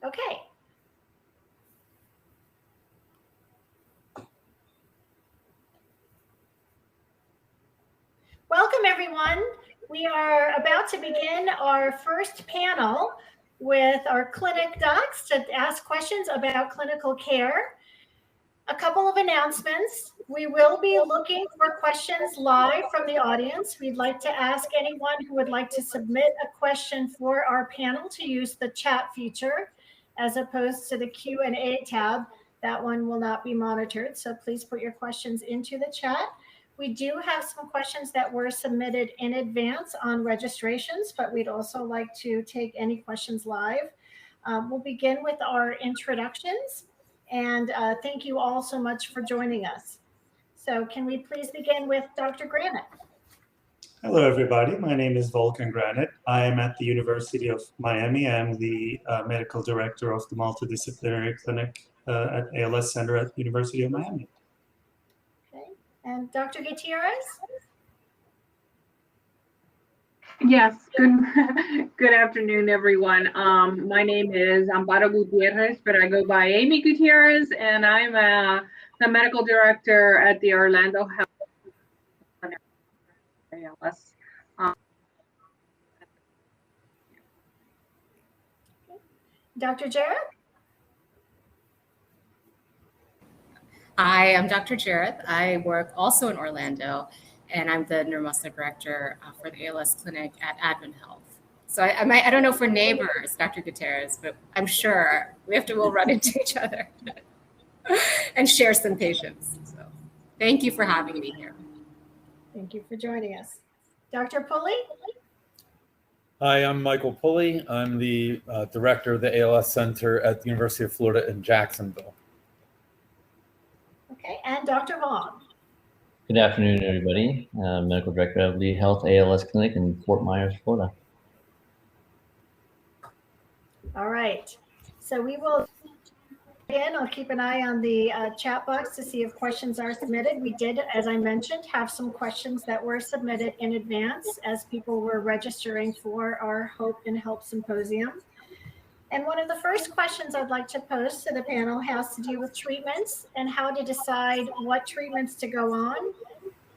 Okay. Welcome, everyone. We are about to begin our first panel with our clinic docs to ask questions about clinical care. A couple of announcements. We will be looking for questions live from the audience. We'd like to ask anyone who would like to submit a question for our panel to use the chat feature as opposed to the Q&A tab. That one will not be monitored, so please put your questions into the chat. We do have some questions that were submitted in advance on registrations, but we'd also like to take any questions live. We'll begin with our introductions. And thank you all so much for joining us. So can we please begin with Dr. Granit? Hello, everybody. My name is Volkan Granit. I am at the University of Miami. I'm the medical director of the Multidisciplinary Clinic at ALS Center at the University of Miami. Okay. And Dr. Gutierrez? Yes, good afternoon, everyone. My name is Amparo Gutierrez, but I go by Amy Gutierrez, and I'm the medical director at the Orlando Health. Dr. Jerath? Hi, I'm Dr. Jerath. I work also in Orlando, and I'm the Neuromuscular director for the ALS clinic at AdventHealth. So I don't know if we're neighbors, Dr. Gutierrez, but I'm sure we'll run into each other and share some patients. So thank you for having me here. Thank you for joining us. Dr. Pulley? Hi, I'm Michael Pulley. I'm the director of the ALS Center at the University of Florida in Jacksonville. Okay, and Dr. Vuong? Good afternoon, everybody. Medical Director of the Health ALS Clinic in Fort Myers, Florida. All right. So we will begin. I'll keep an eye on the chat box to see if questions are submitted. We did, as I mentioned, have some questions that were submitted in advance as people were registering for our Hope Help Symposium. And one of the first questions I'd like to pose to the panel has to do with treatments and how to decide what treatments to go on.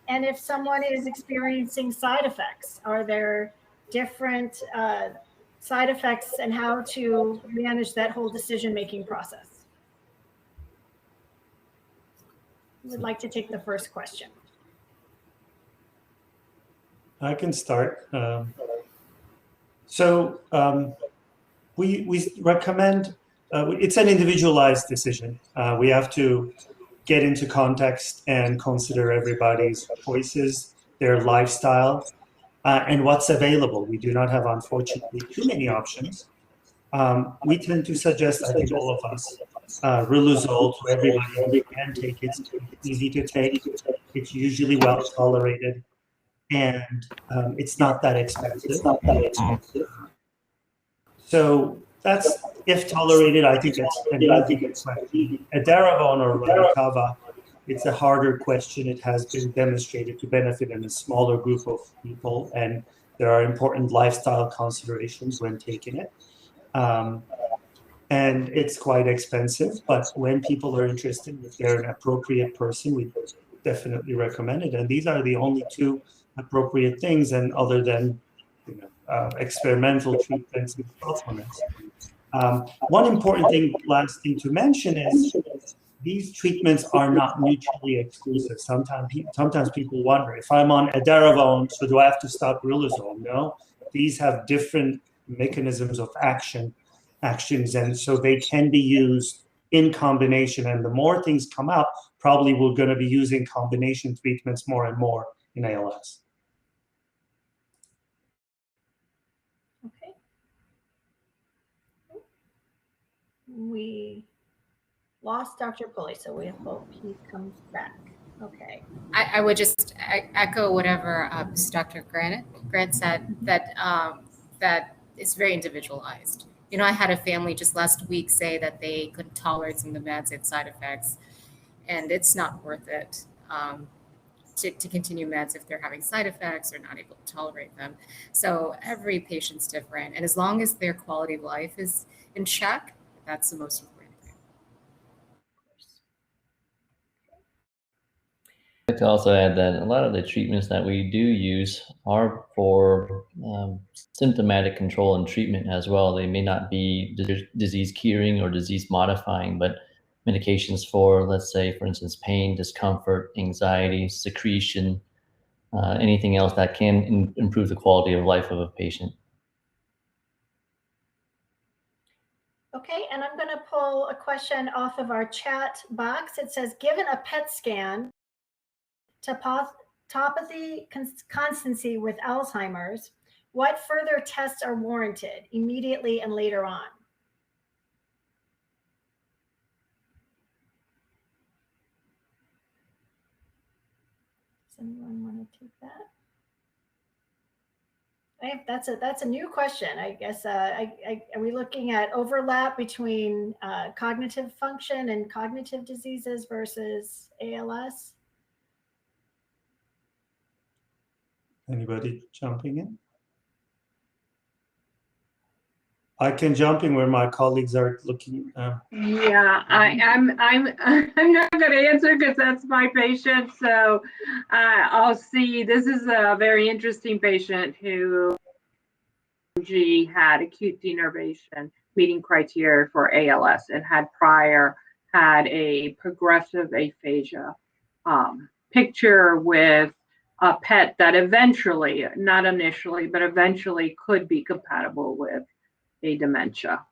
And if someone is experiencing side effects, are there different side effects and how to manage that whole decision-making process? Who would like to take the first question? I can start. We recommend, it's an individualized decision. We have to get into context and consider everybody's choices, their lifestyle, and what's available. We do not have, unfortunately, too many options. We tend to suggest, I think all of us, Riluzole to everybody who can take it. It's easy to take. It's usually well tolerated, and it's not that expensive. So that's, if tolerated, I think it's an easy question. Edaravone or Radicava, it's a harder question. It has been demonstrated to benefit in a smaller group of people, and there are important lifestyle considerations when taking it. And it's quite expensive, but when people are interested, if they're an appropriate person, we definitely recommend it. And these are the only two appropriate things, and other than experimental treatments and supplements. One important thing, last thing to mention is these treatments are not mutually exclusive. Sometimes people wonder, if I'm on Edaravone, so do I have to stop Riluzole? No, these have different mechanisms of actions, and so they can be used in combination. And the more things come up, probably we're going to be using combination treatments more and more in ALS. Okay. We lost Dr. Pulley, so we hope he comes back. Okay. I would just echo whatever Dr. Grant said, that that it's very individualized. You know, I had a family just last week say that they couldn't tolerate some of the meds, had side effects, and it's not worth it to continue meds if they're having side effects or not able to tolerate them. So every patient's different, and as long as their quality of life is in check, That's the most important thing. I'd like to also add that a lot of the treatments that we do use are for symptomatic control and treatment as well. They may not be disease curing or disease modifying, but medications for, let's say, for instance, pain, discomfort, anxiety, secretion, anything else that can improve the quality of life of a patient. Okay, and I'm going to pull a question off of our chat box. It says, given a PET scan, topathy constancy with Alzheimer's, what further tests are warranted immediately and later on? Does anyone want to take that? That's a new question. I guess, are we looking at overlap between cognitive function and cognitive diseases versus ALS? Anybody jumping in? I can jump in where my colleagues are looking. Yeah, I'm not going to answer because that's my patient. So I'll see. This is a very interesting patient who had acute denervation meeting criteria for ALS and had a progressive aphasia picture with a PET that eventually, not initially, but eventually could be compatible with a dementia.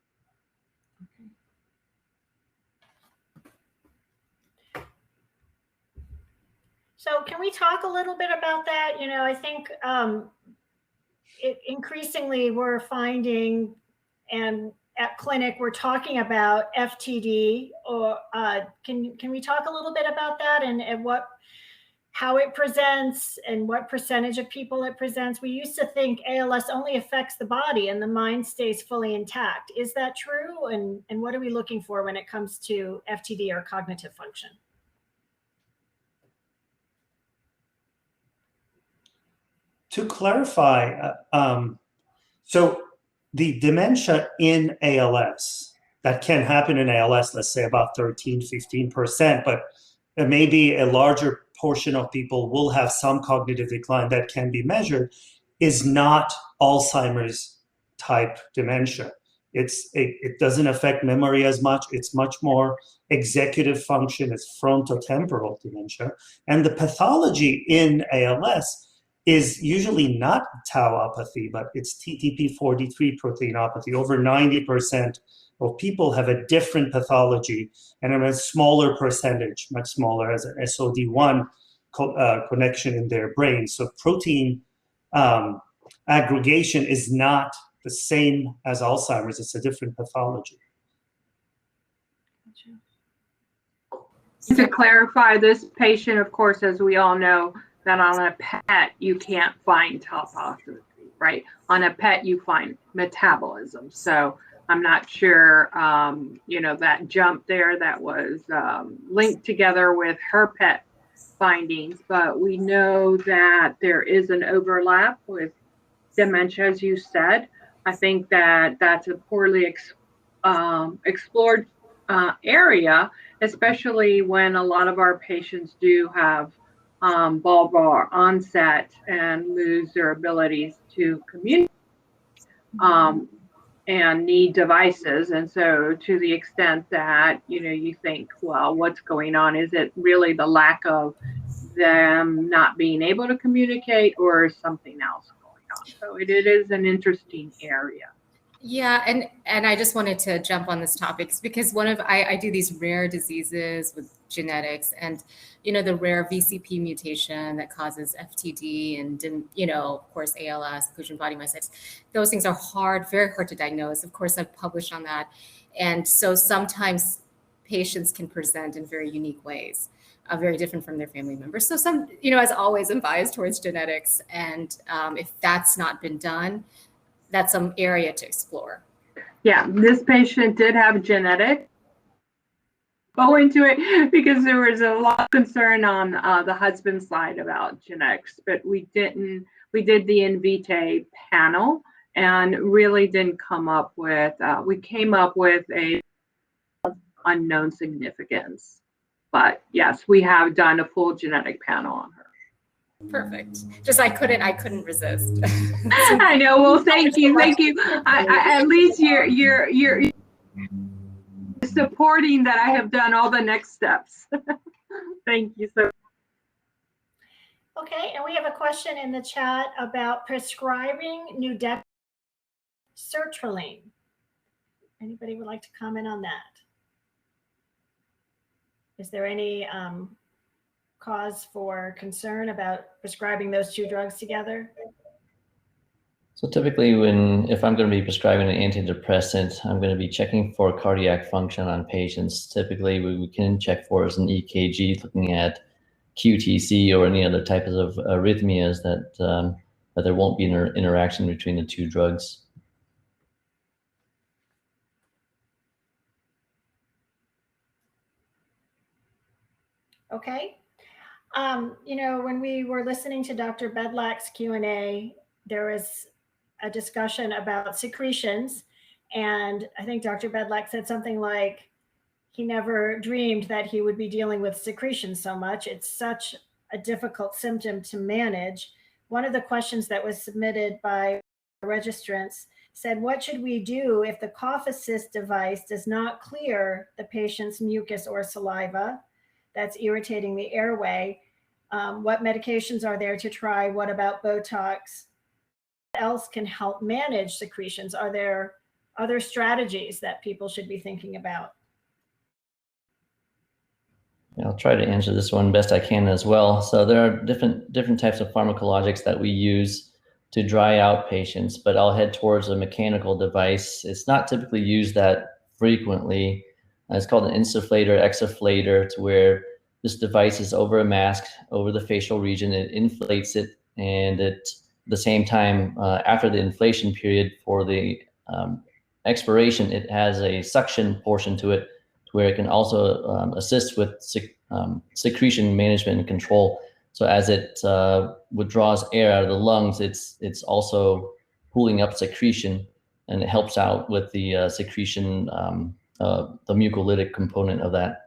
So can we talk a little bit about that? You know, I think increasingly we're finding, and at clinic we're talking about FTD. Or can we talk a little bit about that and how it presents and what percentage of people it presents? We used to think ALS only affects the body and the mind stays fully intact. Is that true? And what are we looking for when it comes to FTD or cognitive function? To clarify, so the dementia in ALS, that can happen in ALS, let's say about 13, 15%, but maybe a larger portion of people will have some cognitive decline that can be measured, is not Alzheimer's type dementia. It doesn't affect memory as much. It's much more executive function. It's frontotemporal dementia. And the pathology in ALS is usually not tauopathy, but it's TTP43 proteinopathy. Over 90% of people have a different pathology and a smaller percentage, much smaller, as an SOD1 connection in their brain. So protein aggregation is not the same as Alzheimer's. It's a different pathology. To clarify, this patient, of course, as we all know, that on a PET, you can't find topopathy, right? On a PET, you find metabolism. So I'm not sure, that jump there that was linked together with her PET findings, but we know that there is an overlap with dementia, as you said. I think that that's a poorly explored area, especially when a lot of our patients do have bulbar onset and lose their abilities to communicate and need devices. And so to the extent that, you think, well, what's going on? Is it really the lack of them not being able to communicate or something else going on? So it is an interesting area. Yeah, and I just wanted to jump on this topic because I do these rare diseases with genetics, and the rare VCP mutation that causes FTD and of course ALS, inclusion body myositis. Those things are very hard to diagnose. Of course, I've published on that, and so sometimes patients can present in very unique ways, very different from their family members. So some, as always, I'm biased towards genetics, and if that's not been done, that's some area to explore. Yeah, this patient did have genetic. Go into it because there was a lot of concern on the husband's side about genetics, but we didn't. We did the in vitae panel and really didn't come up with. We came up with a unknown significance. But yes, we have done a full genetic panel on her. Perfect. Just I couldn't resist. I know. Well, thank you. At least you're supporting that I have done all the next steps. Thank you so much. Okay, and we have a question in the chat about prescribing Dexa sertraline. Anybody would like to comment on that? Is there any cause for concern about prescribing those two drugs together? So typically if I'm going to be prescribing an antidepressant, I'm going to be checking for cardiac function on patients. Typically we can check for as an EKG, looking at QTC or any other types of arrhythmias that there won't be an interaction between the two drugs. Okay. When we were listening to Dr. Bedlack's Q&A, there was a discussion about secretions. And I think Dr. Bedlack said something like, he never dreamed that he would be dealing with secretions so much. It's such a difficult symptom to manage. One of the questions that was submitted by registrants said, what should we do if the cough assist device does not clear the patient's mucus or saliva that's irritating the airway? What medications are there to try? What about Botox? What else can help manage secretions? Are there other strategies that people should be thinking about? I'll try to answer this one best I can as well. So there are different types of pharmacologics that we use to dry out patients, but I'll head towards a mechanical device. It's not typically used that frequently. It's called an insufflator, exsufflator, to where this device is over a mask, over the facial region. It inflates it, and at the same time, after the inflation period for the expiration, it has a suction portion to it, to where it can also assist with secretion management and control. So as it withdraws air out of the lungs, it's also pulling up secretion, and it helps out with the secretion, the mucolytic component of that.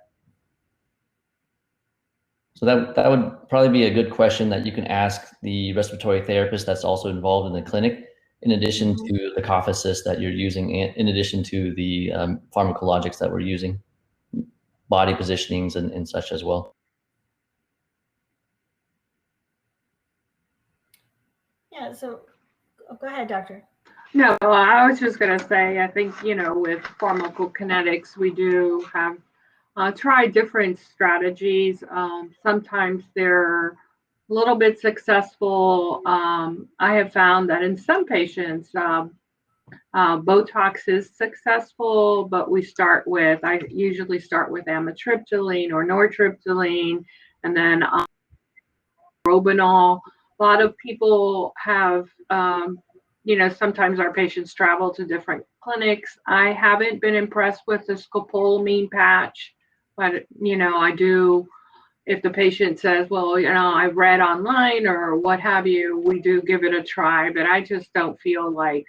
So that would probably be a good question that you can ask the respiratory therapist that's also involved in the clinic, in addition to the cough assist that you're using, and in addition to the pharmacologics that we're using, body positionings and such as well. Yeah, so go ahead, doctor. No, I was just going to say, I think, with pharmacokinetics, we do have tried different strategies. Sometimes they're a little bit successful. I have found that in some patients, Botox is successful, but I usually start with amitriptyline or nortriptyline, and then Robenol. A lot of people have, sometimes our patients travel to different clinics. I haven't been impressed with the scopolamine patch, but, I do, if the patient says, well, I've read online or what have you, we do give it a try, but I just don't feel like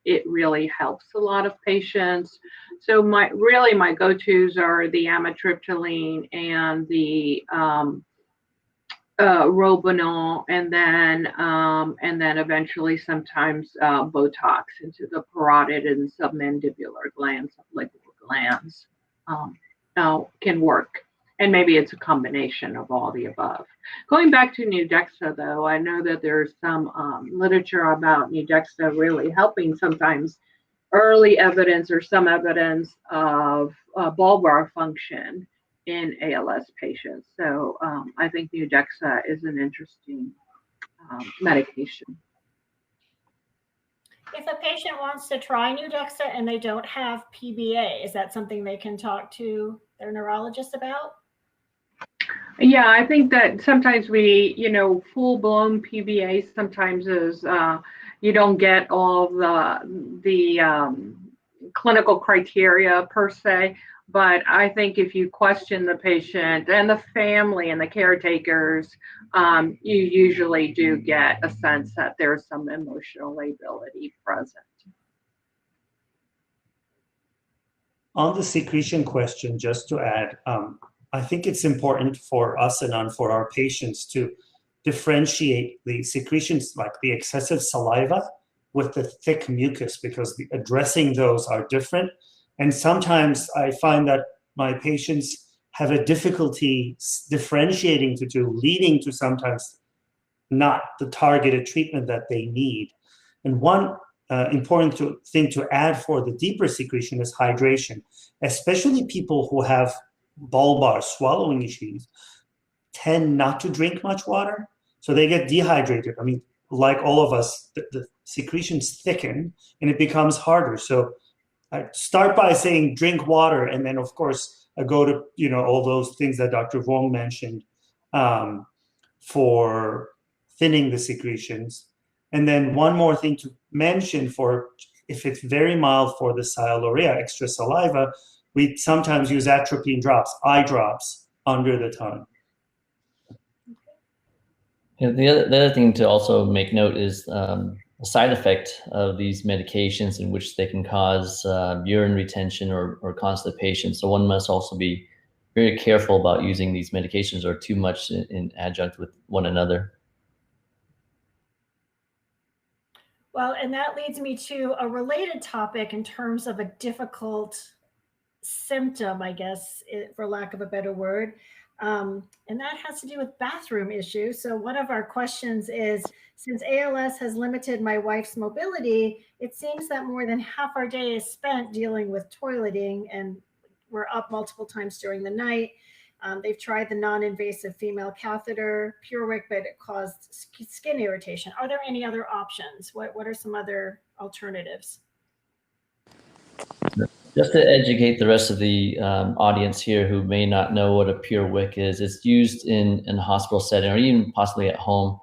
it really helps a lot of patients. So my go-tos are the amitriptyline and the Robenol, and then eventually sometimes Botox into the parotid and submandibular glands, sublingual glands, can work. And maybe it's a combination of all the above. Going back to Dexa, though, I know that there's some literature about Dexa really helping sometimes early evidence or some evidence of bulbar function in ALS patients. So I think Dexa is an interesting medication. If a patient wants to try Dexa and they don't have PBA, is that something they can talk to their neurologist about? Yeah, I think that sometimes we, full-blown PBA sometimes is you don't get all the clinical criteria per se. But I think if you question the patient and the family and the caretakers, you usually do get a sense that there's some emotional lability present. On the secretion question, just to add, I think it's important for us and for our patients to differentiate the secretions, like the excessive saliva, with the thick mucus, because addressing those are different. And sometimes I find that my patients have a difficulty differentiating the two, leading to sometimes not the targeted treatment that they need. And one important thing to add for the deeper secretion is hydration, especially people who have bulbar swallowing issues tend not to drink much water, so they get dehydrated. I mean, like all of us, the secretions thicken and it becomes harder. So I start by saying drink water, and then of course I go to all those things that Dr. Vuong mentioned for thinning the secretions. And then one more thing to mention, for if it's very mild for the sialorrhea, extra saliva, we sometimes use atropine drops, eye drops, under the tongue. Yeah, the other thing to also make note is a side effect of these medications, in which they can cause urine retention or constipation. So one must also be very careful about using these medications or too much in adjunct with one another. Well, and that leads me to a related topic in terms of a difficult symptom, I guess, for lack of a better word. And that has to do with bathroom issues. So one of our questions is, since ALS has limited my wife's mobility, it seems that more than half our day is spent dealing with toileting, and we're up multiple times during the night. They've tried the non-invasive female catheter, PureWick, but it caused skin irritation. Are there any other options? What are some other alternatives? Just to educate the rest of the audience here who may not know what a PureWick is, it's used in a hospital setting or even possibly at home,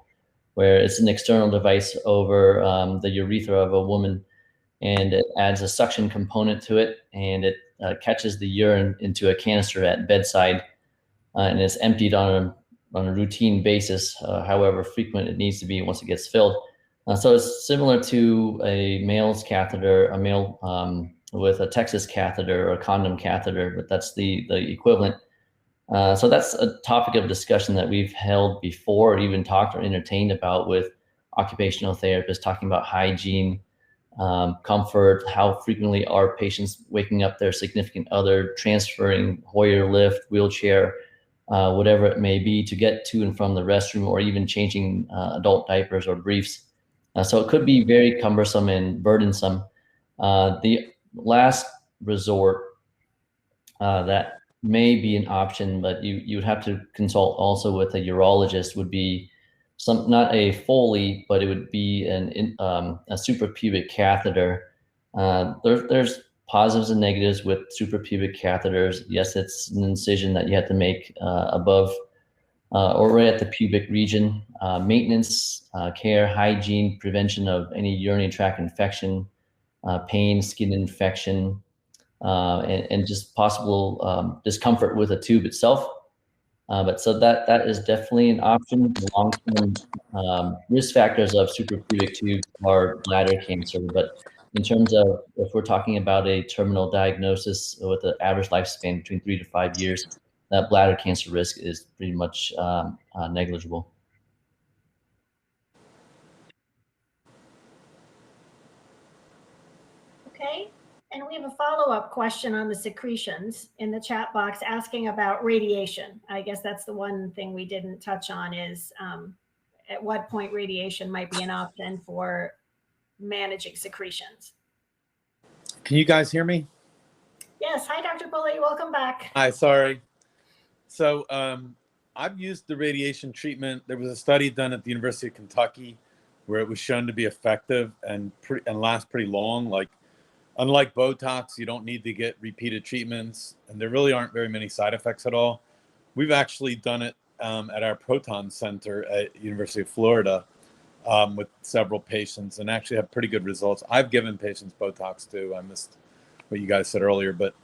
where it's an external device over the urethra of a woman, and it adds a suction component to it, and it catches the urine into a canister at bedside, and it's emptied on a routine basis, however frequent it needs to be once it gets filled. So it's similar to a male's catheter, a male with a Texas catheter or a condom catheter, but that's the equivalent. So that's a topic of discussion that we've held before, or even talked or entertained about with occupational therapists, talking about hygiene, comfort, how frequently are patients waking up their significant other, transferring Hoyer lift, wheelchair, whatever it may be, to get to and from the restroom, or even changing adult diapers or briefs. So it could be very cumbersome and burdensome. The last resort that may be an option, but you would have to consult also with a urologist, would be not a Foley, but it would be a suprapubic catheter. There's positives and negatives with suprapubic catheters. Yes, it's an incision that you have to make above or right at the pubic region. Maintenance, care, hygiene, prevention of any urinary tract infection, pain, skin infection, and just possible discomfort with a tube itself. But so that is definitely an option. The long-term risk factors of suprapubic tubes are bladder cancer. But in terms of, if we're talking about a terminal diagnosis with an average lifespan between 3 to 5 years, that bladder cancer risk is pretty much negligible. Okay. And we have a follow-up question on the secretions in the chat box, asking about radiation. I guess that's the one thing we didn't touch on, is at what point radiation might be an option for managing secretions. Can you guys hear me? Yes. Hi, Dr. Pulley. Welcome back. Hi, sorry. So I've used the radiation treatment. There was a study done at the University of Kentucky where it was shown to be effective and last pretty long. Like, unlike Botox, you don't need to get repeated treatments, and there really aren't very many side effects at all. We've actually done it at our Proton Center at University of Florida with several patients, and actually have pretty good results. I've given patients Botox too. I missed what you guys said earlier, but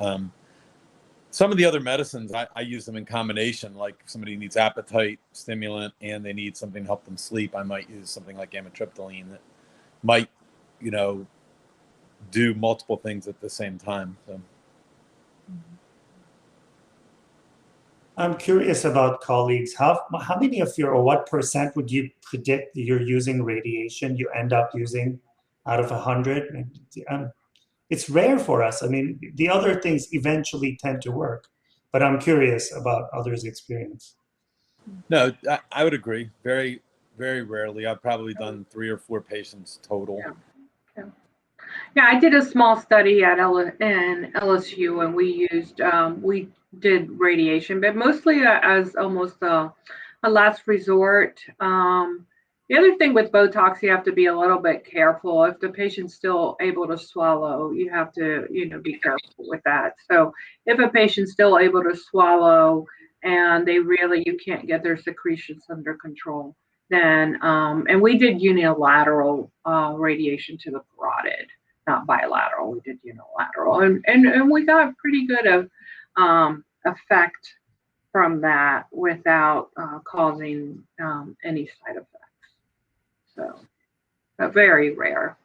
some of the other medicines, I use them in combination. Like if somebody needs appetite stimulant and they need something to help them sleep, I might use something like amitriptyline that might, do multiple things at the same time. So I'm curious about colleagues. How many of your, or what percent would you predict you're using radiation you end up using out of 100? It's rare for us. I mean, the other things eventually tend to work, but I'm curious about others' experience. No, I would agree. Very, very rarely. I've probably done 3 or 4 patients total. Yeah, I did a small study at in LSU, and we did radiation, but mostly as almost a last resort. The other thing with Botox, you have to be a little bit careful. If the patient's still able to swallow, you have to, be careful with that. So if a patient's still able to swallow and you can't get their secretions under control, then, and we did unilateral radiation to the parotid, not bilateral. We did unilateral, and we got pretty good of effect from that without causing any side effects. So, but very rare.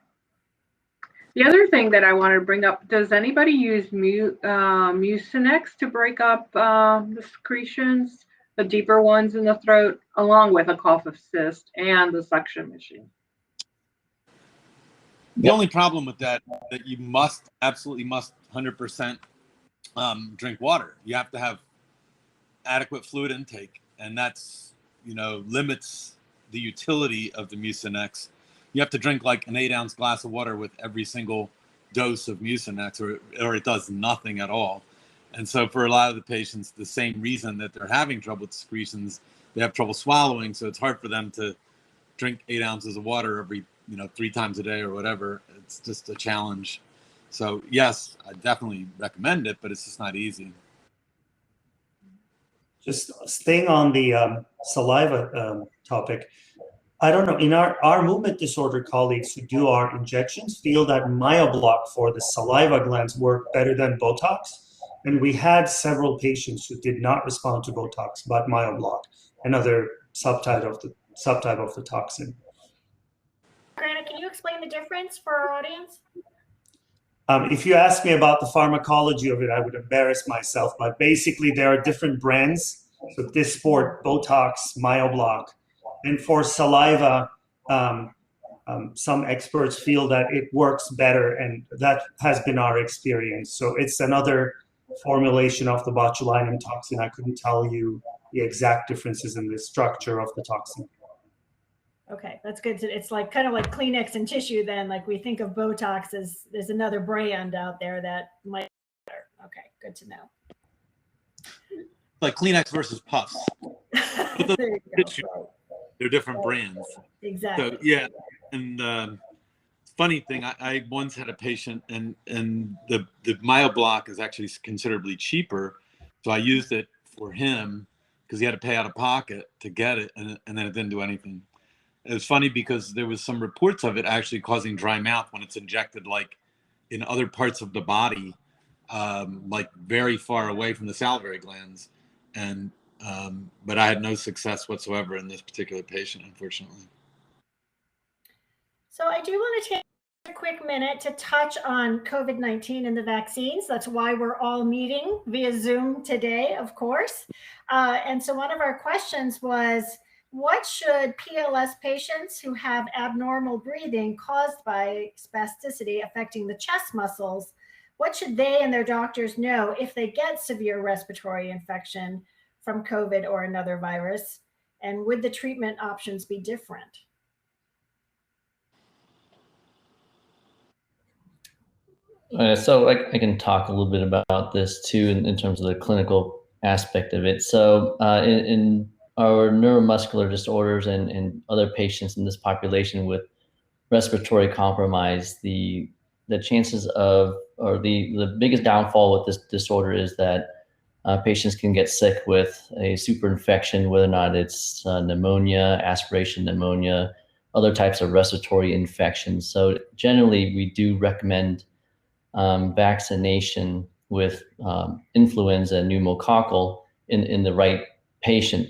The other thing that I wanted to bring up: does anybody use Mucinex to break up the secretions, the deeper ones in the throat, along with a cough assist and the suction machine? The only problem with that you absolutely must 100% drink water. You have to have adequate fluid intake, and that's limits the utility of the Mucinex. You have to drink like an 8-ounce glass of water with every single dose of Mucinex, or it does nothing at all. And so for a lot of the patients, the same reason that they're having trouble with secretions, they have trouble swallowing, so it's hard for them to drink 8 ounces of water every 3 times a day or whatever. It's just a challenge. So yes, I definitely recommend it, but it's just not easy. Just staying on the saliva topic, I don't know, in our movement disorder colleagues who do our injections feel that myoblock for the saliva glands work better than Botox. And we had several patients who did not respond to Botox, but myoblock, another subtype of the toxin. Granit, can you explain the difference for our audience? If you ask me about the pharmacology of it, I would embarrass myself. But basically, there are different brands. So Dysport, Botox, myoblock. And for saliva, some experts feel that it works better, and that has been our experience. So it's another formulation of the botulinum toxin. I couldn't tell you the exact differences in the structure of the toxin. Okay, that's good. It's like kind of like Kleenex and tissue then. Like we think of Botox as there's another brand out there that might be better. Okay, good to know. Like Kleenex versus Puffs. There you go. They're different brands. Exactly. So yeah, and funny thing, I once had a patient, and the myoblock is actually considerably cheaper, so I used it for him because he had to pay out of pocket to get it, and then it didn't do anything. It was funny because there was some reports of it actually causing dry mouth when it's injected like in other parts of the body, like very far away from the salivary glands. And but I had no success whatsoever in this particular patient, unfortunately. So I do want to take a quick minute to touch on COVID-19 and the vaccines. That's why we're all meeting via Zoom today, of course. And so one of our questions was, what should PLS patients who have abnormal breathing caused by spasticity affecting the chest muscles, what should they and their doctors know if they get severe respiratory infection from COVID or another virus? And would the treatment options be different? So I can talk a little bit about this too in terms of the clinical aspect of it. So in our neuromuscular disorders and other patients in this population with respiratory compromise, the chances of, or the biggest downfall with this disorder is that patients can get sick with a superinfection, whether or not it's pneumonia, aspiration pneumonia, other types of respiratory infections. So generally, we do recommend vaccination with influenza and pneumococcal in the right patient.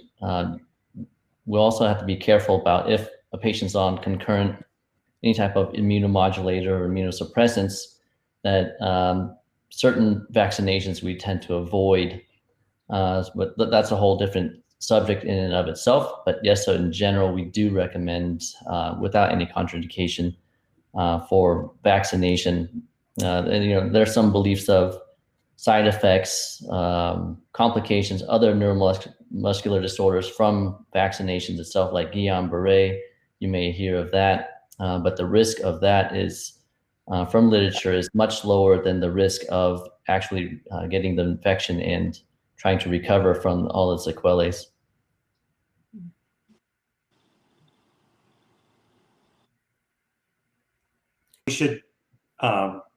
We'll also have to be careful about if a patient's on concurrent any type of immunomodulator or immunosuppressants, that certain vaccinations we tend to avoid, but that's a whole different subject in and of itself. But yes, so in general, we do recommend, without any contraindication, for vaccination. And, there's some beliefs of side effects, complications, other neuromuscular disorders from vaccinations itself, like Guillain-Barré. You may hear of that, but the risk of that is, from literature, is much lower than the risk of actually getting the infection and trying to recover from all its sequelae. We should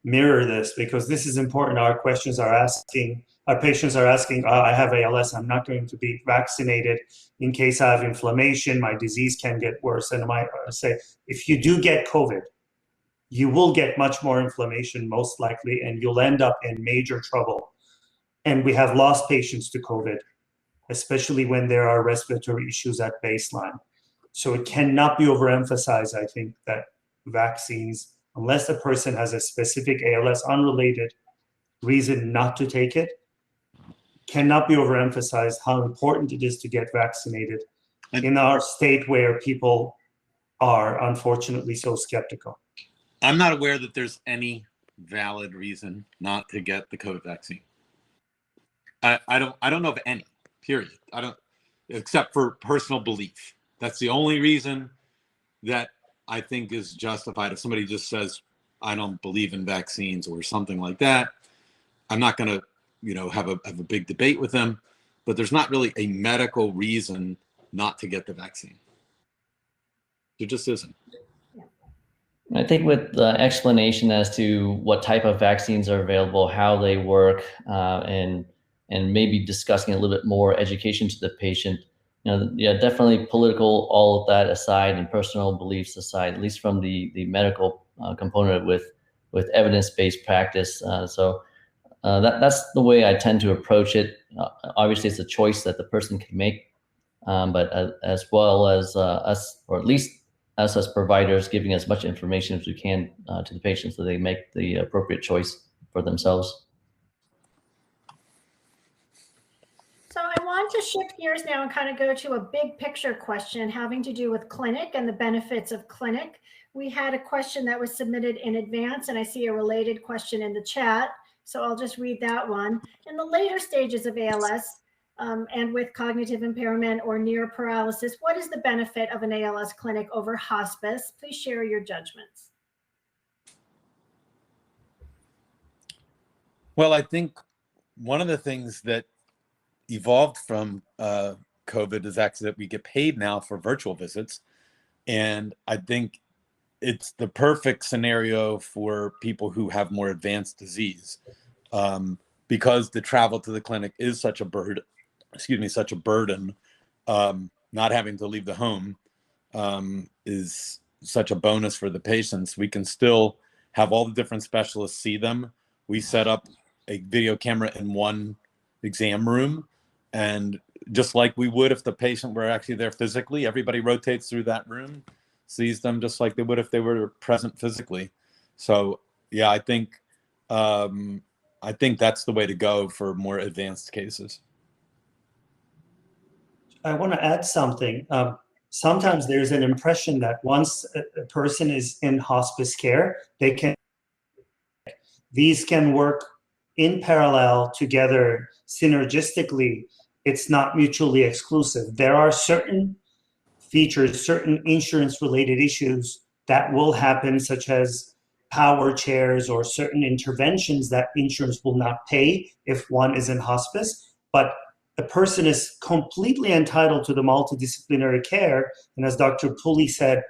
mirror this, because this is important. Our patients are asking, I have ALS, I'm not going to be vaccinated in case I have inflammation, my disease can get worse. And I say, if you do get COVID, you will get much more inflammation, most likely, and you'll end up in major trouble. And we have lost patients to COVID, especially when there are respiratory issues at baseline. So it cannot be overemphasized, I think, that vaccines, unless a person has a specific ALS unrelated reason not to take it, cannot be overemphasized how important it is to get vaccinated in our state where people are unfortunately so skeptical. I'm not aware that there's any valid reason not to get the COVID vaccine. I don't know of any, period. I don't, except for personal belief. That's the only reason that I think is justified. If somebody just says, I don't believe in vaccines or something like that, I'm not going to, have a big debate with them, but there's not really a medical reason not to get the vaccine. There just isn't. I think with the explanation as to what type of vaccines are available, how they work, and maybe discussing a little bit more education to the patient, definitely political, all of that aside, and personal beliefs aside, at least from the medical component with evidence-based practice. So that's the way I tend to approach it. Obviously, it's a choice that the person can make, but as well as us, or at least us as providers, giving as much information as we can to the patients so they make the appropriate choice for themselves. So I want to shift gears now and kind of go to a big picture question having to do with clinic and the benefits of clinic. We had a question that was submitted in advance, and I see a related question in the chat. So I'll just read that one. In the later stages of ALS, and with cognitive impairment or near paralysis, what is the benefit of an ALS clinic over hospice? Please share your judgments. Well, I think one of the things that evolved from COVID is actually that we get paid now for virtual visits. And I think it's the perfect scenario for people who have more advanced disease, because the travel to the clinic is such a burden. Not having to leave the home is such a bonus for the patients. We can still have all the different specialists see them. We set up a video camera in one exam room, and just like we would if the patient were actually there physically, everybody rotates through that room, sees them just like they would if they were present physically. So yeah, I think that's the way to go for more advanced cases. I want to add something. Sometimes there's an impression that once a person is in hospice care, these can work in parallel together synergistically. It's not mutually exclusive. There are certain features, certain insurance-related issues that will happen, such as power chairs or certain interventions that insurance will not pay if one is in hospice. But the person is completely entitled to the multidisciplinary care. And as Dr. Pulley said,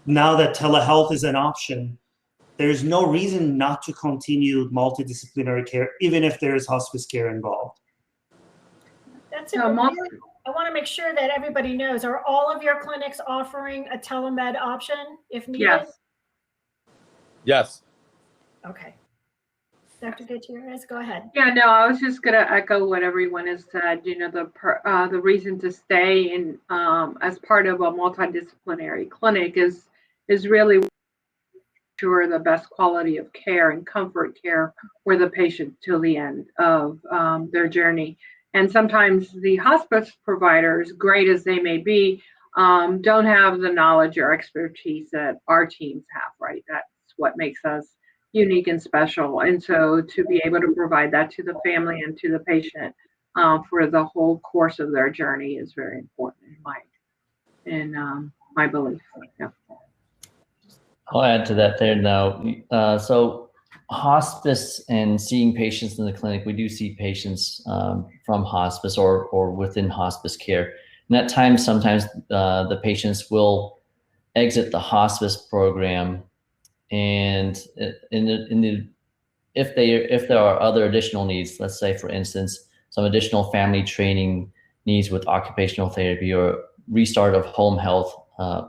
now that telehealth is an option, there's no reason not to continue multidisciplinary care, even if there is hospice care involved. That's it. I want to make sure that everybody knows, are all of your clinics offering a telemed option if needed? Yes. Yes. Okay. Dr. Gutierrez, go ahead. Yeah, no, I was just going to echo what everyone has said. The reason to stay in as part of a multidisciplinary clinic is really ensure the best quality of care and comfort care for the patient till the end of their journey. And sometimes the hospice providers, great as they may be, don't have the knowledge or expertise that our teams have, right? That's what makes us unique and special. And so to be able to provide that to the family and to the patient for the whole course of their journey is very important in my belief. Yeah. I'll add to that there now. So hospice and seeing patients in the clinic, we do see patients from hospice or within hospice care. And at times, sometimes the patients will exit the hospice program, and if there are other additional needs, let's say for instance, some additional family training needs with occupational therapy or restart of home health,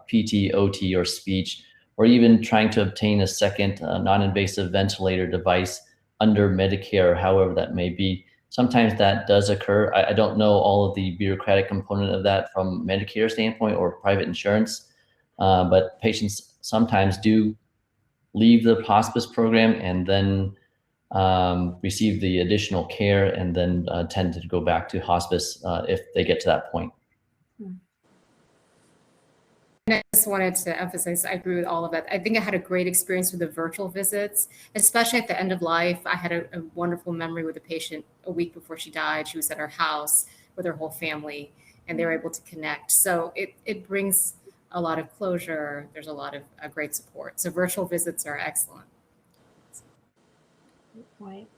PT, OT, or speech, or even trying to obtain a second non-invasive ventilator device under Medicare, however that may be. Sometimes that does occur. I don't know all of the bureaucratic component of that from Medicare standpoint or private insurance, but patients sometimes do leave the hospice program and then receive the additional care and then tend to go back to hospice if they get to that point. And I just wanted to emphasize, I agree with all of it. I think I had a great experience with the virtual visits, especially at the end of life. I had a wonderful memory with a patient a week before she died. She was at her house with her whole family, and they were able to connect. So it brings a lot of closure. There's a lot of great support. So virtual visits are excellent. Good point.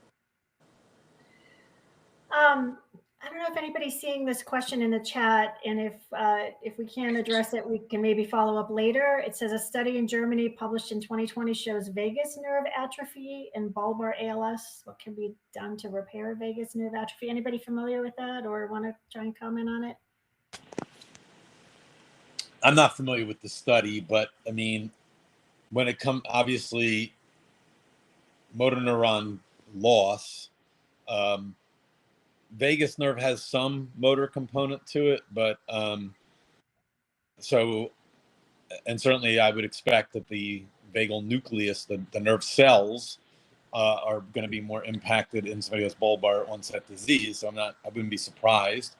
I don't know if anybody's seeing this question in the chat, and if we can address it, we can maybe follow up later. It says a study in Germany published in 2020 shows vagus nerve atrophy and bulbar ALS. What can be done to repair vagus nerve atrophy? Anybody familiar with that or want to try and comment on it? I'm not familiar with the study, but I mean, when it comes, obviously, motor neuron loss, vagus nerve has some motor component to it, but so, and certainly I would expect that the vagal nucleus, the nerve cells, are going to be more impacted in somebody who has bulbar onset disease. So I wouldn't be surprised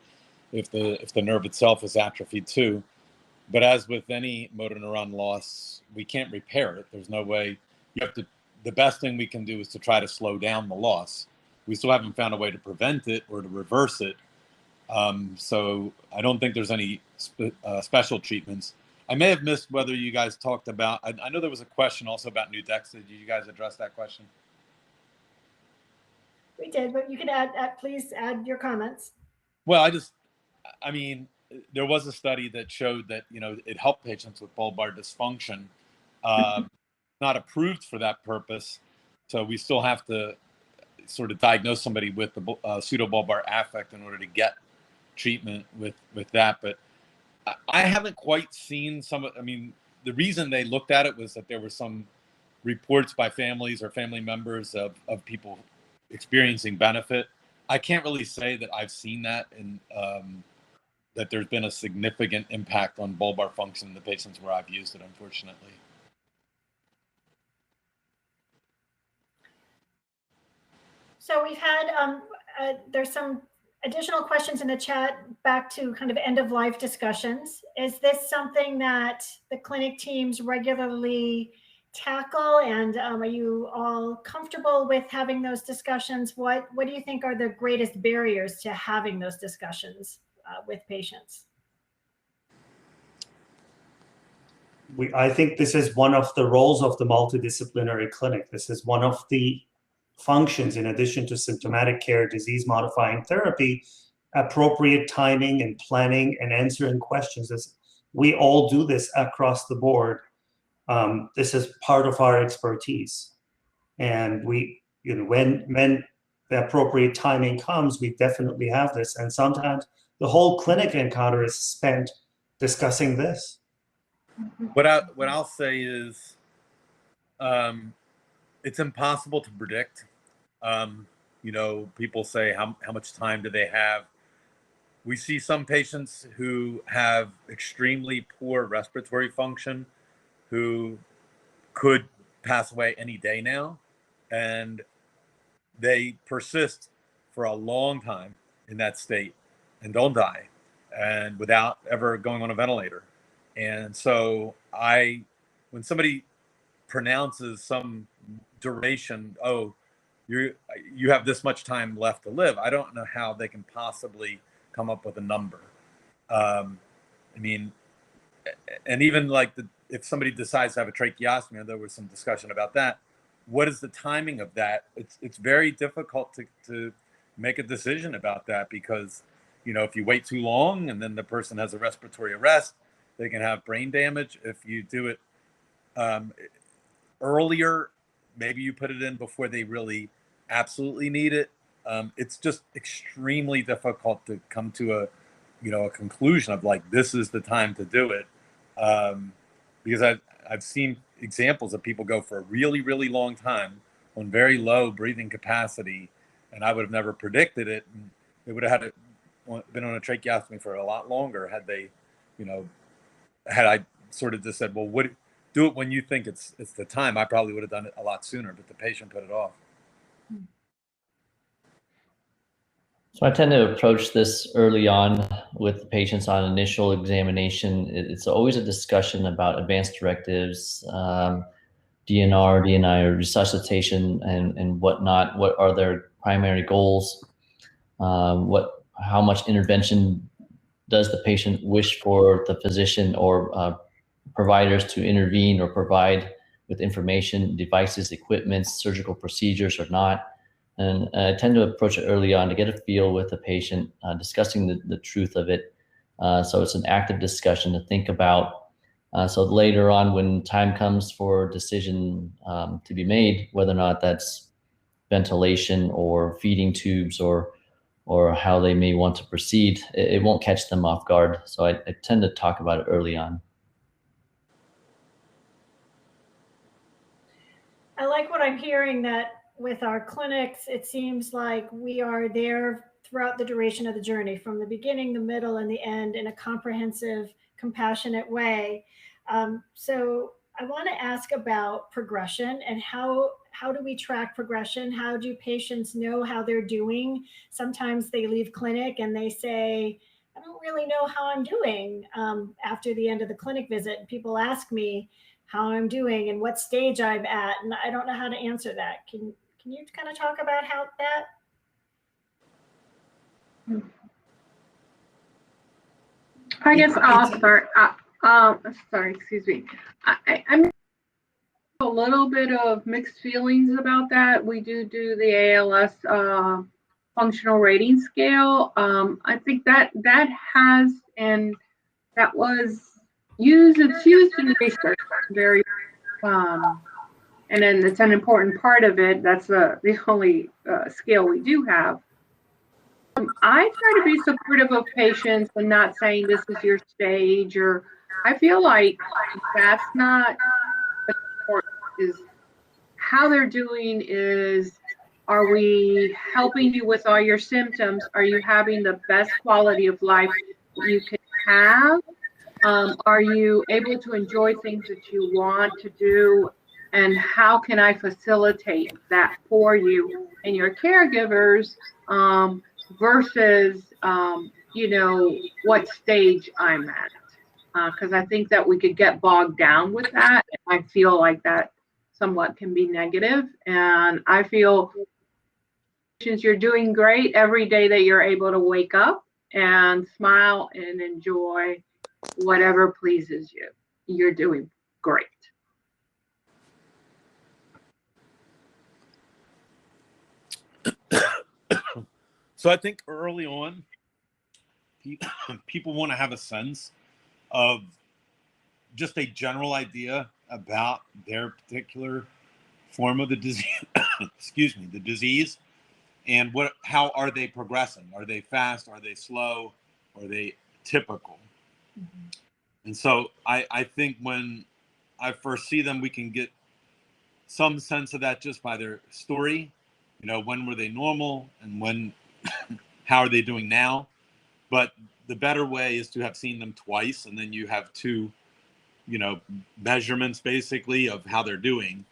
if the nerve itself is atrophied too. But as with any motor neuron loss, we can't repair it. There's no way. The best thing we can do is to try to slow down the loss. We still haven't found a way to prevent it or to reverse it. So I don't think there's any special treatments. I may have missed whether you guys talked about, I know there was a question also about new Dexa. Did you guys address that question? We did, but you can please add your comments. Well, I mean, there was a study that showed that, it helped patients with bulbar dysfunction, not approved for that purpose. So we still have to sort of diagnose somebody with the pseudobulbar affect in order to get treatment with that. But I haven't quite seen the reason they looked at it was that there were some reports by families or family members of people experiencing benefit. I can't really say that I've seen that in that there's been a significant impact on bulbar function in the patients where I've used it, unfortunately. So we've had, there's some additional questions in the chat back to kind of end of life discussions. Is this something that the clinic teams regularly tackle? And are you all comfortable with having those discussions? What do you think are the greatest barriers to having those discussions with patients? I think this is one of the roles of the multidisciplinary clinic. This is one of the functions, in addition to symptomatic care, disease modifying therapy, appropriate timing and planning and answering questions. We all do this across the board. This is part of our expertise. And when the appropriate timing comes, we definitely have this. And sometimes the whole clinic encounter is spent discussing this. What I'll say is, it's impossible to predict. People say how much time do they have? We see some patients who have extremely poor respiratory function, who could pass away any day now, and they persist for a long time in that state and don't die, and without ever going on a ventilator. And so when somebody pronounces some duration, oh, you have this much time left to live, I don't know how they can possibly come up with a number. I mean, and even like if somebody decides to have a tracheostomy, there was some discussion about that. What is the timing of that? It's very difficult to make a decision about that, because, you know, if you wait too long and then the person has a respiratory arrest, they can have brain damage. If you do it earlier, maybe you put it in before they really absolutely need it. It's just extremely difficult to come to a conclusion of like, this is the time to do it. Because I've seen examples of people go for a really, really long time on very low breathing capacity, and I would have never predicted it. And they would have been on a tracheostomy for a lot longer had they, had I sort of just said, well, do it when you think it's the time. I probably would have done it a lot sooner, but the patient put it off. So I tend to approach this early on with the patients on initial examination. It's always a discussion about advanced directives, DNR, DNI, or resuscitation, and whatnot. What are their primary goals? How much intervention does the patient wish for the physician or providers to intervene or provide with information, devices, equipment, surgical procedures or not? And I tend to approach it early on to get a feel with the patient, discussing the truth of it. So it's an active discussion to think about. So later on, when time comes for a decision to be made, whether or not that's ventilation or feeding tubes or how they may want to proceed, it won't catch them off guard. So I tend to talk about it early on. I like what I'm hearing, that with our clinics, it seems like we are there throughout the duration of the journey, from the beginning, the middle, and the end, in a comprehensive, compassionate way. So I want to ask about progression, and how do we track progression? How do patients know how they're doing? Sometimes they leave clinic and they say, I don't really know how I'm doing after the end of the clinic visit. People ask me how I'm doing and what stage I'm at, and I don't know how to answer that. Can you kind of talk about how that? I guess I'll start. Sorry, excuse me. I'm a little bit of mixed feelings about that. We do the ALS functional rating scale. I think that has, and that was used. It's used in research very. And then it's an important part of it. That's the only scale we do have. I try to be supportive of patients and not saying this is your stage, or I feel like that's not important. Is how they're doing is, are we helping you with all your symptoms? Are you having the best quality of life you can have? Are you able to enjoy things that you want to do? And how can I facilitate that for you and your caregivers versus, what stage I'm at? Because I think that we could get bogged down with that. I feel like that somewhat can be negative. And I feel you're doing great every day that you're able to wake up and smile and enjoy whatever pleases you. You're doing great. So I think early on, people want to have a sense of just a general idea about their particular form of the disease, the disease, and how are they progressing? Are they fast? Are they slow? Are they typical? Mm-hmm. And so I think when I first see them, we can get some sense of that just by their story. When were they normal, and how are they doing now? But the better way is to have seen them twice, and then you have two, measurements basically of how they're doing.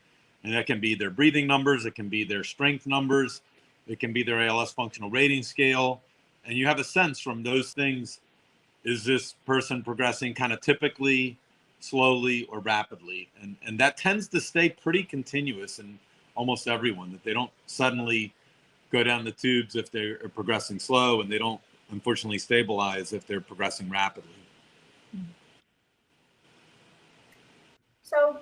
And that can be their breathing numbers, it can be their strength numbers, it can be their ALS functional rating scale. And you have a sense from those things, is this person progressing kind of typically, slowly, or rapidly? And that tends to stay pretty continuous in almost everyone, that they don't suddenly go down the tubes if they're progressing slow, and they don't unfortunately stabilize if they're progressing rapidly. So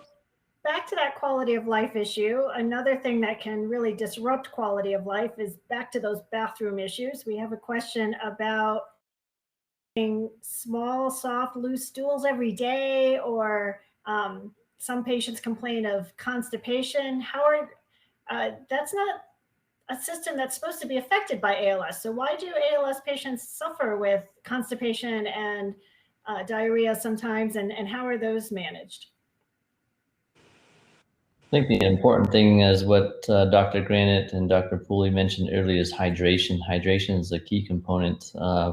back to that quality of life issue, another thing that can really disrupt quality of life is back to those bathroom issues. We have a question about small, soft, loose stools every day, or some patients complain of constipation. That's not a system that's supposed to be affected by ALS. So why do ALS patients suffer with constipation and diarrhea sometimes, and how are those managed? I think the important thing is what Dr. Granit and Dr. Pulley mentioned earlier is hydration. Hydration is a key component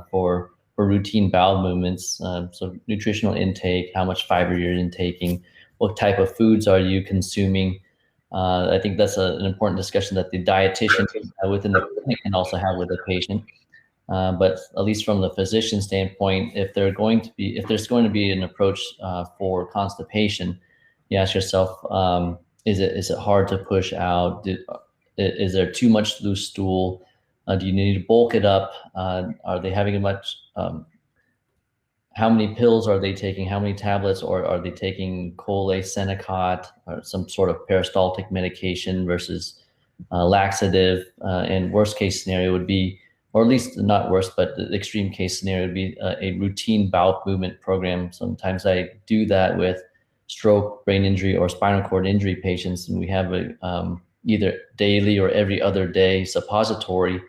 for routine bowel movements. So nutritional intake, how much fiber you're intaking, what type of foods are you consuming. I think that's an important discussion that the dietitian within the clinic can also have with the patient. But at least from the physician standpoint, if there's going to be an approach for constipation, you ask yourself, is it hard to push out? Is there too much loose stool? Do you need to bulk it up? Are they having how many pills are they taking? How many tablets? Or are they taking Colate, Senecot, or some sort of peristaltic medication versus laxative? And worst case scenario would be, or at least not worst, but the extreme case scenario would be a routine bowel movement program. Sometimes I do that with stroke, brain injury, or spinal cord injury patients, and we have either daily or every other day suppository,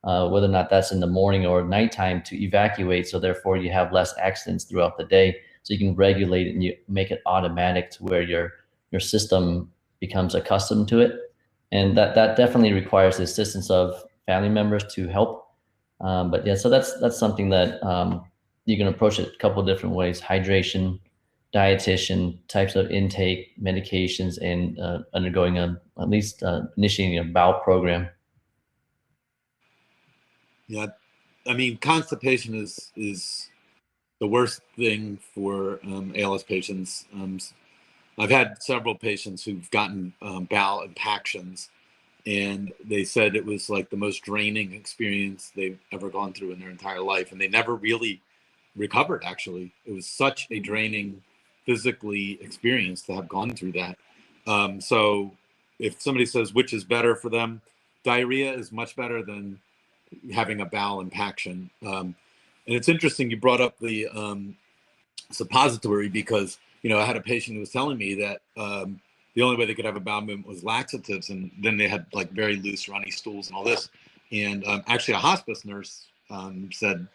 whether or not that's in the morning or nighttime, to evacuate. So therefore you have less accidents throughout the day. So you can regulate it and you make it automatic to where your system becomes accustomed to it. And that definitely requires the assistance of family members to help. But yeah, so that's something that you can approach it a couple of different ways: hydration, dietitian, types of intake, medications, and undergoing at least initiating a bowel program. Yeah, I mean, constipation is the worst thing for ALS patients. I've had several patients who've gotten bowel impactions, and they said it was like the most draining experience they've ever gone through in their entire life, and they never really recovered. Actually, it was such a draining physically experience to have gone through that. So if somebody says which is better for them, diarrhea is much better than having a bowel impaction. And it's interesting you brought up the suppository, because I had a patient who was telling me that the only way they could have a bowel movement was laxatives, and then they had like very loose runny stools and all this. And actually a hospice nurse said,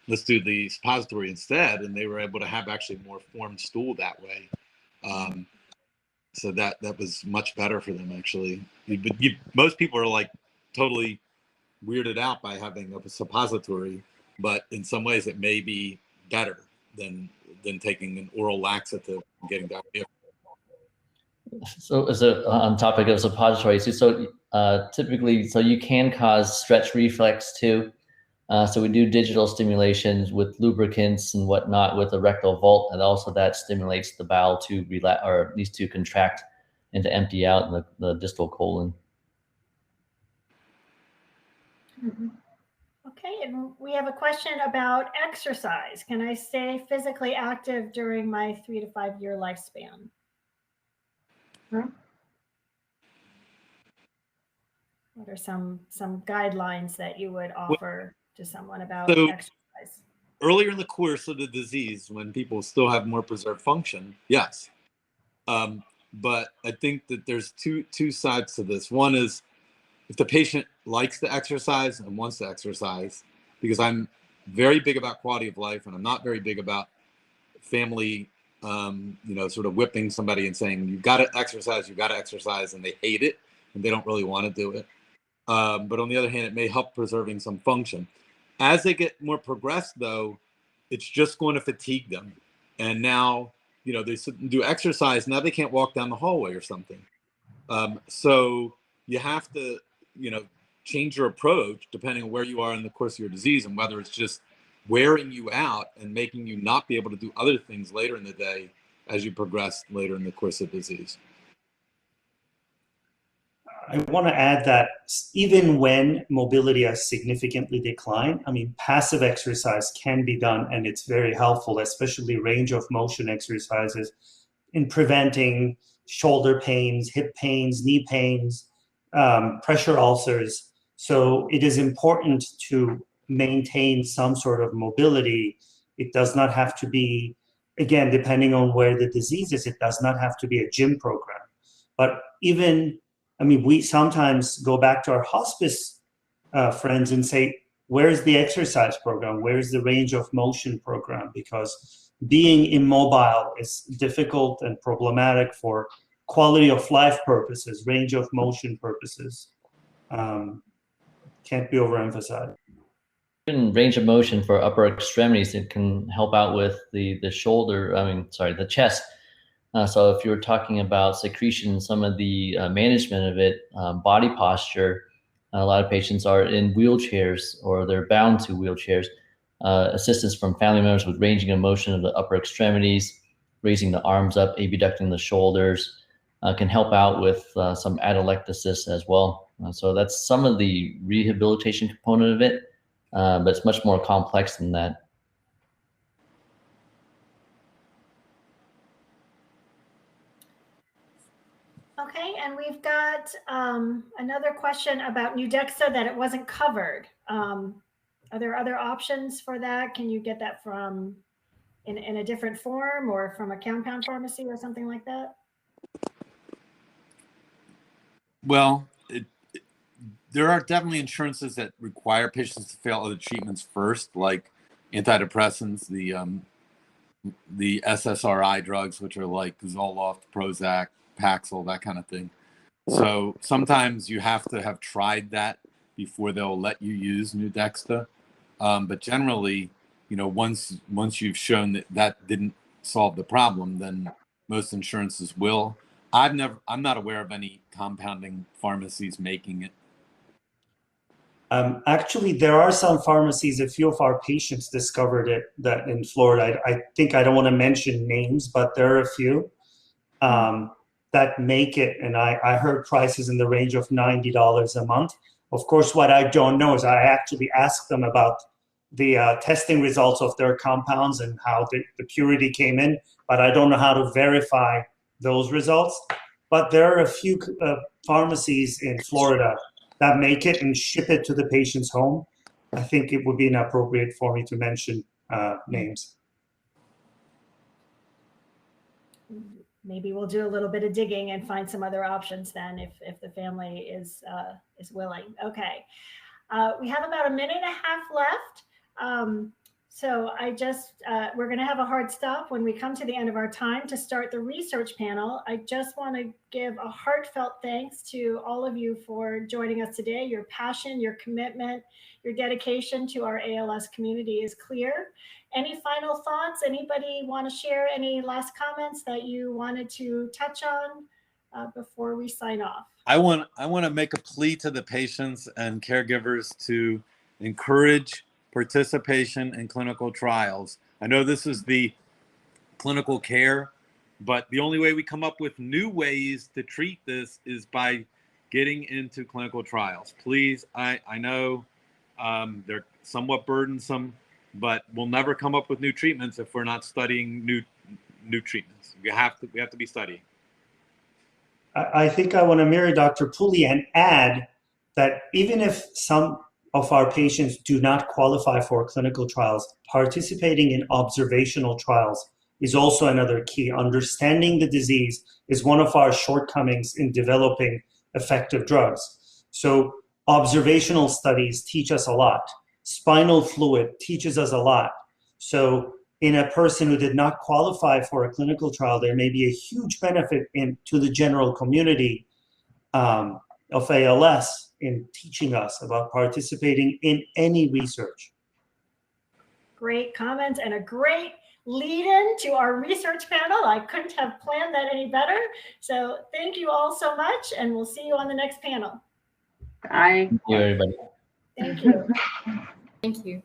let's do the suppository instead, and they were able to have actually more formed stool that way. So that was much better for them, actually. Most people are like totally weirded out by having a suppository, but in some ways it may be better than taking an oral laxative and getting diarrhea. So on topic of suppositories, typically, so you can cause stretch reflex too. So we do digital stimulations with lubricants and whatnot with a rectal vault, and also that stimulates the bowel to relax, or at least to contract and to empty out the distal colon. Mm-hmm. Okay, and we have a question about exercise. Can I stay physically active during my 3 to 5 year lifespan? Huh? What are some guidelines that you would offer to someone about exercise? Earlier in the course of the disease, when people still have more preserved function, yes. But I think that there's two sides to this. One is, if the patient likes to exercise and wants to exercise, because I'm very big about quality of life, and I'm not very big about family, sort of whipping somebody and saying, you've got to exercise, and they hate it and they don't really want to do it. But on the other hand, it may help preserving some function. As they get more progressed, though, it's just going to fatigue them. And now, they do exercise, now they can't walk down the hallway or something. So you have to, change your approach depending on where you are in the course of your disease, and whether it's just wearing you out and making you not be able to do other things later in the day as you progress later in the course of disease. I want to add that even when mobility has significantly declined, I mean, passive exercise can be done, and it's very helpful, especially range of motion exercises in preventing shoulder pains, hip pains, knee pains, pressure ulcers. So it is important to maintain some sort of mobility. It does not have to be, again, depending on where the disease is, it does not have to be a gym program. But even, I mean, we sometimes go back to our hospice friends and say, where's the exercise program? Where's the range of motion program? Because being immobile is difficult and problematic for quality of life purposes, range of motion purposes. Can't be overemphasized. In range of motion for upper extremities, it can help out with the shoulder, the chest. So if you're talking about secretion, some of the management of it, body posture, a lot of patients are in wheelchairs or they're bound to wheelchairs. Assistance from family members with ranging of motion of the upper extremities, raising the arms up, abducting the shoulders, can help out with some atelectasis as well. So that's some of the rehabilitation component of it, but it's much more complex than that. Okay, and we've got another question about new Dexa that it wasn't covered. Are there other options for that? Can you get that from in a different form or from a compound pharmacy or something like that? Well, there are definitely insurances that require patients to fail other treatments first, like antidepressants, the SSRI drugs, which are like Zoloft, Prozac, Paxil, that kind of thing. So sometimes you have to have tried that before they'll let you use new Dexa. But generally, once you've shown that didn't solve the problem, then most insurances will. I'm not aware of any compounding pharmacies making it. Actually, there are some pharmacies, a few of our patients discovered it that in Florida. I think I don't want to mention names, but there are a few that make it. And I heard prices in the range of $90 a month. Of course, what I don't know is I actually asked them about the testing results of their compounds and how the purity came in, but I don't know how to verify those results. But there are a few pharmacies in Florida that make it and ship it to the patient's home. I think it would be inappropriate for me to mention names. Maybe we'll do a little bit of digging and find some other options then if the family is willing. Okay. We have about a minute and a half left. So we're going to have a hard stop when we come to the end of our time to start the research panel. I just want to give a heartfelt thanks to all of you for joining us today. Your passion, your commitment, your dedication to our ALS community is clear. Any final thoughts? Anybody want to share any last comments that you wanted to touch on before we sign off? I want to make a plea to the patients and caregivers to encourage participation in clinical trials. I know this is the clinical care, but the only way we come up with new ways to treat this is by getting into clinical trials. Please, I know they're somewhat burdensome, but we'll never come up with new treatments if we're not studying new treatments. We have to be studying. I think I want to mirror Dr. Pulley and add that even if some of our patients do not qualify for clinical trials, participating in observational trials is also another key. Understanding the disease is one of our shortcomings in developing effective drugs. So observational studies teach us a lot. Spinal fluid teaches us a lot. So in a person who did not qualify for a clinical trial, there may be a huge benefit to the general community of ALS in teaching us about participating in any research. Great comments and a great lead in to our research panel. I couldn't have planned that any better. So thank you all so much, and we'll see you on the next panel. Bye. Thank you, everybody. Thank you. Thank you.